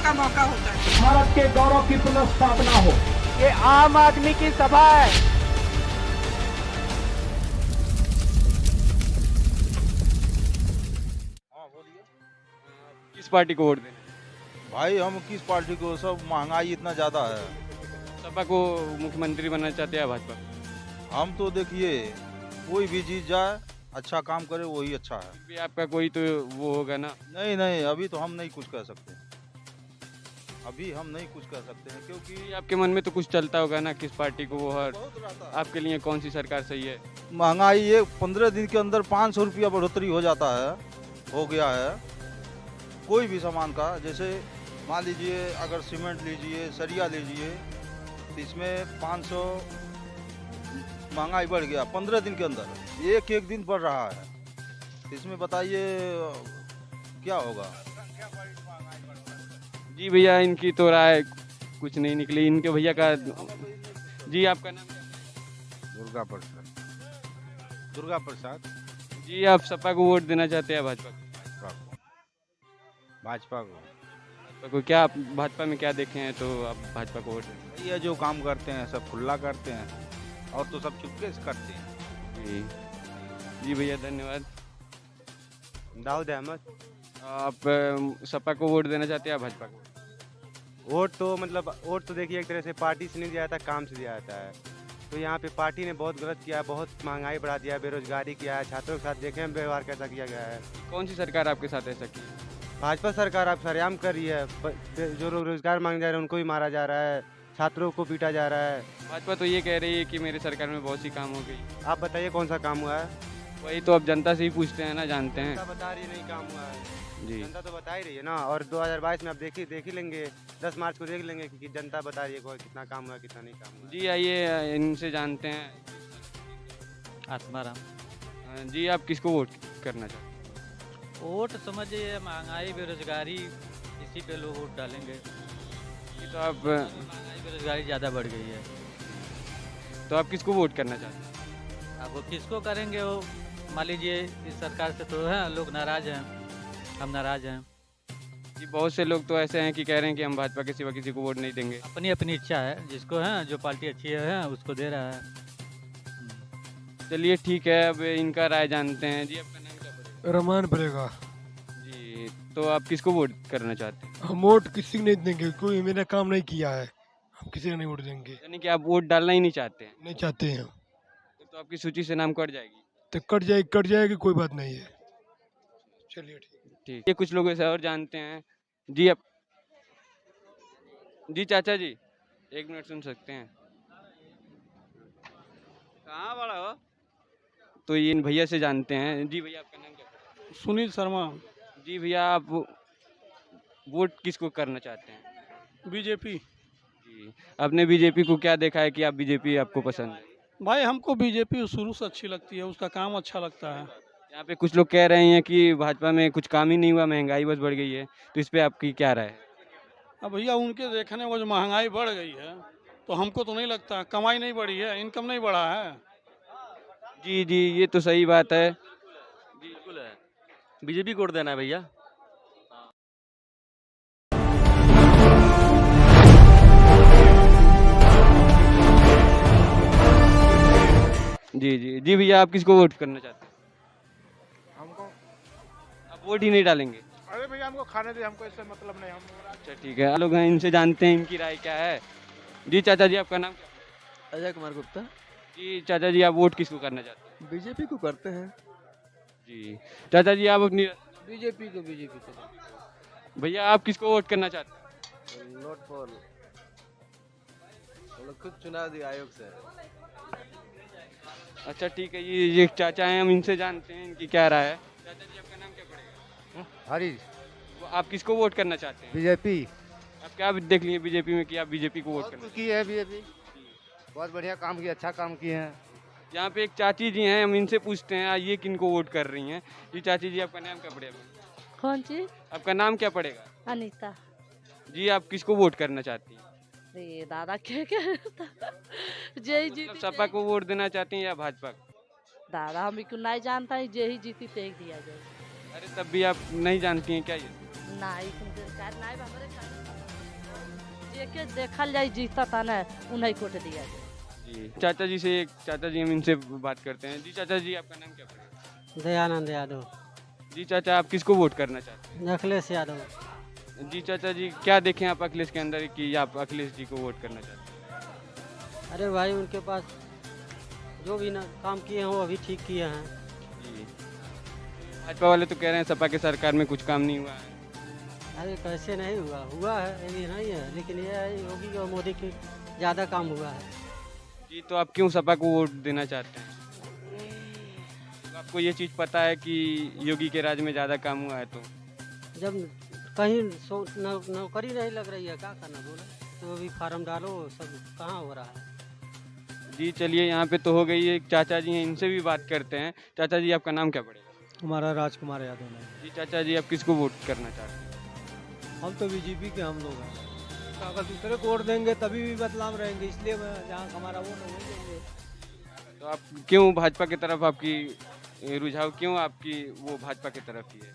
का मौका होता है। भारत के गौरव की पुनर्स्थापना हो। ये आम आदमी की सभा है। हाँ बोलिए। किस पार्टी को वोट देना? भाई हम किस पार्टी को, सब महंगाई इतना ज़्यादा है। सपा को मुख्यमंत्री बनना चाहते हैं भाजपा? हम तो देखिए कोई भी जीत जाए, अच्छा काम करे वही अच्छा है। भी आपका कोई तो वो होगा ना। नहीं नहीं, अभी तो हम नहीं कुछ कह सकते, अभी हम नहीं कुछ कह सकते हैं क्योंकि आपके मन में तो कुछ चलता होगा ना, किस पार्टी को वो हर बहुत रहता है। आपके लिए कौन सी सरकार सही है? महंगाई ये 15 दिन के अंदर 500 रुपया बढ़ोतरी हो जाता है, हो गया है कोई भी सामान का। जैसे मान लीजिए अगर सीमेंट लीजिए, सरिया लीजिए, तो इसमें 500 महंगाई बढ़ गया 15 दिन के अंदर, एक एक दिन बढ़ रहा है। तो इसमें बताइए क्या होगा। जी भैया, इनकी तो राय कुछ नहीं निकली। इनके भैया का जी, आपका नाम क्या है? दुर्गा प्रसाद। दुर्गा प्रसाद। जी, आप सपा को वोट देना चाहते हैं भाजपा को? भाजपा को। भाजपा को क्या, आप भाजपा में क्या देखे हैं तो आप भाजपा को वोट दें? ये जो काम करते हैं सब खुला करते हैं, और तो सब चुपके से करते हैं। जी जी भैया, धन्यवाद। दाऊद अहमद। आप सपा को वोट देना चाहते हैं या भाजपा को? वोट तो मतलब वोट तो देखिए एक तरह से पार्टी से नहीं दिया जाता, काम से दिया जाता है। तो यहाँ पे पार्टी ने बहुत गलत किया है, बहुत महंगाई बढ़ा दिया है, बेरोजगारी किया है, छात्रों के साथ देखें हम व्यवहार कैसा किया गया है। कौन सी सरकार आपके साथ ऐसा की? भाजपा सरकार आप सरेआम कर रही है। जो लोग रोजगार मांगने जा रहे हैं उनको भी मारा जा रहा है, छात्रों को पीटा जा रहा है। भाजपा तो ये कह रही है कि मेरी सरकार में बहुत सी काम हो गई। आप बताइए कौन सा काम हुआ है? वही तो अब जनता से ही पूछते हैं ना, जानते हैं। जनता बता रही है नहीं काम हुआ है। जी जनता तो बता ही रही है ना, और 2022 में आप देख ही लेंगे, 10 मार्च को देख लेंगे कि जनता बता रही है कितना काम हुआ कितना नहीं काम हुआ। जी, आइए इनसे जानते हैं। आत्माराम। जी, आप किसको वोट करना चाहते हैं? वोट समझिए, महंगाई बेरोजगारी इसी पे लोग वोट डालेंगे। ये तो आप महंगाई बेरोजगारी ज़्यादा बढ़ गई है। तो आप किसको वोट करना चाहते हैं? अब वो किसको करेंगे, वो मान लीजिए इस सरकार से तो है लोग नाराज़ हैं, हम नाराज़ हैं। जी, बहुत से लोग तो ऐसे हैं कि कह रहे हैं कि हम भाजपा के सिवा किसी को वोट नहीं देंगे। अपनी अपनी इच्छा है, जिसको है जो पार्टी अच्छी है उसको दे रहा है। चलिए ठीक है, अब इनका राय जानते हैं। जी, आपका नाम क्या पड़ेगा? रमान पड़ेगा। जी, तो आप किसको वोट करना चाहते हैं? हम वोट किसी को नहीं देंगे, कोई मेरा काम नहीं किया है, हम किसी को नहीं वोट देंगे। यानी कि आप वोट डालना ही नहीं चाहते हैं? नहीं चाहते हैं। तो आपकी सूची से नाम कट जाएगी। तो कट जाएगी, कोई बात नहीं है। चलिए ठीक। ये कुछ लोग ऐसे और जानते हैं। जी, आप जी चाचा जी, 1 मिनट सुन सकते हैं? कहाँ बड़ा हो? तो ये इन भैया से जानते हैं। जी भैया, आपका नाम क्या है? सुनील शर्मा। जी भैया, आप वोट किसको करना चाहते हैं? बीजेपी। जी, आपने बीजेपी को क्या देखा है कि आप बीजेपी आपको पसंद है? भाई हमको बीजेपी शुरू से अच्छी लगती है, उसका काम अच्छा लगता है। यहाँ पे कुछ लोग कह रहे हैं कि भाजपा में कुछ काम ही नहीं हुआ, महंगाई बस बढ़ गई है, तो इस पे आपकी क्या राय है? अब भैया उनके देखने वो जो महंगाई बढ़ गई है, तो हमको तो नहीं लगता, कमाई नहीं बढ़ी है, इनकम नहीं बढ़ा है। जी जी, ये तो सही बात है। बिल्कुल है, बीजेपी को वोट देना है भैया। जी जी जी भैया, आप किसको वोट करना चाहते हैं? हमको, आप वोट ही नहीं डालेंगे? अरे भैया हमको खाने दे, हमको इससे मतलब नहीं। हम अच्छा ठीक है, लोग हैं, इनसे जानते हैं इनकी राय क्या है। जी चाचा जी, आपका नाम क्या? अजय कुमार गुप्ता। जी चाचा जी, आप वोट किसको करना चाहते हैं? बीजेपी को करते हैं। जी चाचा जी, आप अपनी बीजेपी को। भैया, आप किसको वोट करना चाहते हैं? नोट फॉर, हम लोग खुद चुनाव दिया आयोग से। अच्छा ठीक है, ये चाचा हैं, हम इनसे जानते हैं इनकी क्या राय है। चाचा जी, आपका नाम क्या पड़ेगा? हरीश। आप किसको वोट करना चाहते हैं? बीजेपी। आप क्या देख लिए बीजेपी में कि आप बीजेपी को वोट करना? की है बीजेपी, बहुत बढ़िया काम किया, अच्छा काम किए हैं। यहाँ पे एक चाची जी हैं, हम इनसे पूछते हैं ये किनको वोट कर रही हैं। जी चाची जी, आपका नाम क्या पड़ेगा? कौन चीज? आपका नाम क्या पड़ेगा? अनीता। जी, आप किसको वोट करना चाहती हैं? अरे दादा क्या जय जी। मतलब सपा को वोट देना चाहती हैं या भाजपा को? दादा हम को नहीं जानता है, जे ही जीती ते दिया जाए। अरे तब भी आप नहीं जानती हैं क्या ये? नहीं, नहीं हमारे जेके देखल जाए जीता था ना उन्हें कोट दिया जाए। जी चाचा जी से चाचा जी हम इनसे बात करते हैं। जी चाचा जी आपका नाम क्या पड़ेगा? दयानंद यादव। जी चाचा आप किसको वोट करना चाहते हैं? अखिलेश यादव। जी चाचा जी क्या देखें आप अखिलेश के अंदर कि आप अखिलेश जी को वोट करना चाहते हैं? अरे भाई उनके पास जो भी ना काम किए हैं वो अभी ठीक किए हैं। जी भाजपा वाले तो कह रहे हैं सपा के सरकार में कुछ काम नहीं हुआ है। अरे कैसे नहीं हुआ है ये नहीं है, लेकिन ये है योगी और मोदी की ज़्यादा काम हुआ है। जी तो आप क्यों सपा को वोट देना चाहते हैं? तो आपको ये चीज़ पता है कि योगी के राज में ज़्यादा काम हुआ है तो जब कहीं नौकरी नहीं लग रही है क्या करना बोला, तो अभी फार्म डालो सब कहाँ हो रहा है। जी चलिए यहाँ पे तो हो गई एक चाचा जी हैं इनसे भी बात करते हैं। चाचा जी आपका नाम क्या पड़ेगा? हमारा राजकुमार यादव है। जी चाचा जी आप किसको वोट करना चाहते हैं? हम तो बीजेपी के हम लोग हैं। अगर दूसरे को वोट देंगे तभी भी बदलाव रहेंगे, इसलिए जहाँ हमारा वोट है वही देंगे। तो आप क्यों भाजपा की तरफ आपकी रुझाव क्यों आपकी वो भाजपा की तरफ ही है?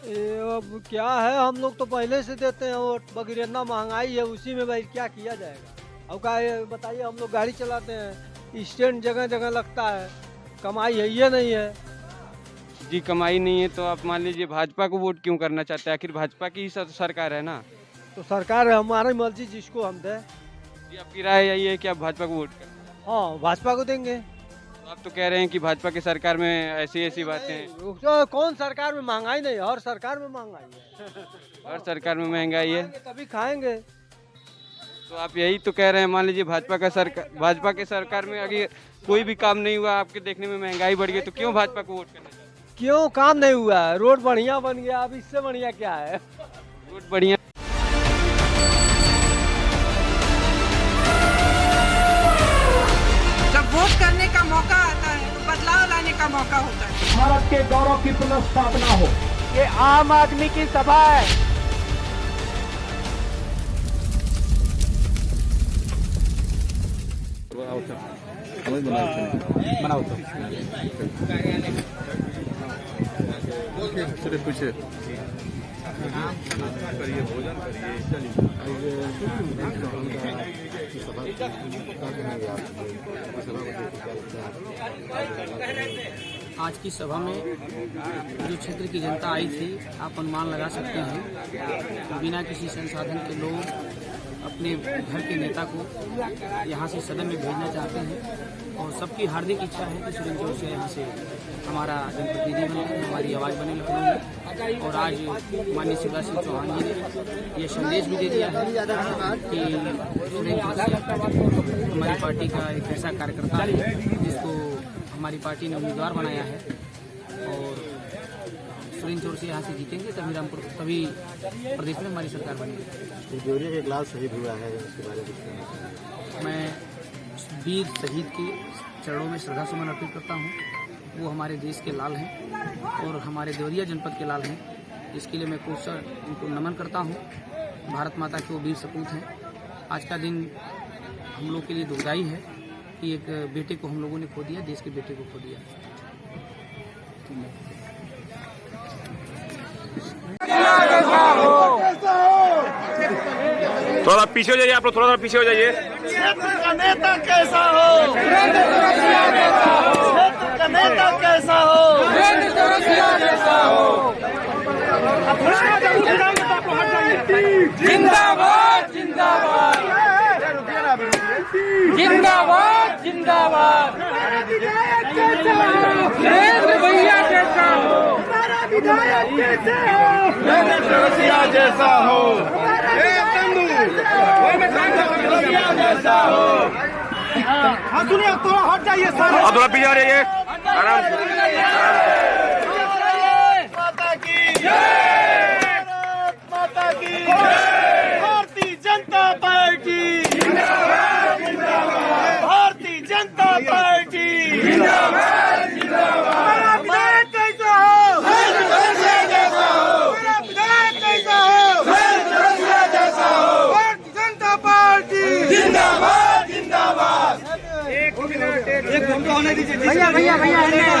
ये अब क्या है, हम लोग तो पहले से देते हैं वोट, बगैर इतना महंगाई है उसी में भाई क्या किया जाएगा। अब क्या बताइए, हम लोग गाड़ी चलाते हैं, स्टैंड जगह जगह लगता है, कमाई है ये नहीं है। जी कमाई नहीं है तो आप मान लीजिए भाजपा को वोट क्यों करना चाहते हैं? आखिर भाजपा की ही सरकार है ना। तो सरकार है हमारी मर्जी जिसको हम दें। जी आपकी राय यही है कि आप भाजपा को वोट करें? हाँ भाजपा को देंगे। तो आप तो कह रहे हैं कि भाजपा की सरकार में ऐसी ऐसी बातें हैं। तो कौन सरकार में महंगाई नहीं है, हर सरकार में महंगाई है। हर सरकार में महंगाई है तभी खाएंगे। तो आप यही तो कह रहे हैं, मान लीजिए भाजपा के सरकार में अगर कोई भी काम नहीं हुआ, आपके देखने में महंगाई बढ़ गई, तो क्यों भाजपा को वोट करना चाहते हैं? क्यों काम नहीं हुआ है, रोड बढ़िया बन गया, अब इससे बढ़िया क्या है। रोड बढ़िया। जब वोट करने का मौका आता है तो बदलाव लाने का मौका होता है। भारत के गौरव की पुनर्स्थापना हो। ये आम आदमी की सभा है। पूछे आज की सभा में जो क्षेत्र की जनता आई थी, आप अनुमान लगा सकते हैं, बिना किसी संसाधन के लोग अपने घर के नेता को यहाँ से सदन में भेजना चाहते हैं और सबकी हार्दिक इच्छा है कि सुरेंद्र चौरसिया यहाँ से हमारा जनप्रतिनिधि बने, हमारी आवाज़ बने लखनऊ में। और आज माननीय शिवराज सिंह चौहान जी ने यह संदेश भी दे दिया है कि सुरेंद्र चौरसिया हमारी पार्टी का एक ऐसा कार्यकर्ता है जिसको हमारी पार्टी ने उम्मीदवार बनाया है और सुरेंद्र चौरसिया यहाँ से जीतेंगे तभी प्रदेश में हमारी सरकार बनेगी। जोरिया के खिलाफ शहीद हुआ है, उसके बारे में मैं वीर शहीद के चरणों में श्रद्धा सुमन अर्पित करता हूँ। वो हमारे देश के लाल हैं और हमारे देवरिया जनपद के लाल हैं, इसके लिए मैं कोसर उनको नमन करता हूँ। भारत माता के वो वीर सपूत हैं। आज का दिन हम लोग के लिए दुखदायी है कि एक बेटे को हम लोगों ने खो दिया, देश के बेटे को खो दिया। थोड़ा पीछे हो जाइए, आप लोग थोड़ा पीछे हो जाइए। क्षेत्र का नेता कैसा हो, क्षेत्र का नेता कैसा हो, जिंदाबाद जिंदाबाद जिंदाबाद जिंदाबाद। सुरेंद्र भैया जैसा हो, विधायक कैसे हो, चौरसिया जैसा हो, जैसा हो। हाँ सुनिए, थोड़ा हट जाइए सर, आप थोड़ा पीछे आ जाइए, आराम से। माता की जय, माता की जय। भारतीय जनता पार्टी जिंदाबाद जिंदाबाद, भारतीय जनता पार्टी जिंदाबाद जिंदाबाद। विधायक कैसा हो, चौरसिया जैसा हो, विधायक कैसा हो, चौरसिया जैसा हो। भारतीय जनता पार्टी जिंदाबाद जिंदाबाद। एक फोटो होने दीजिए भैया, भैया भैया भैया।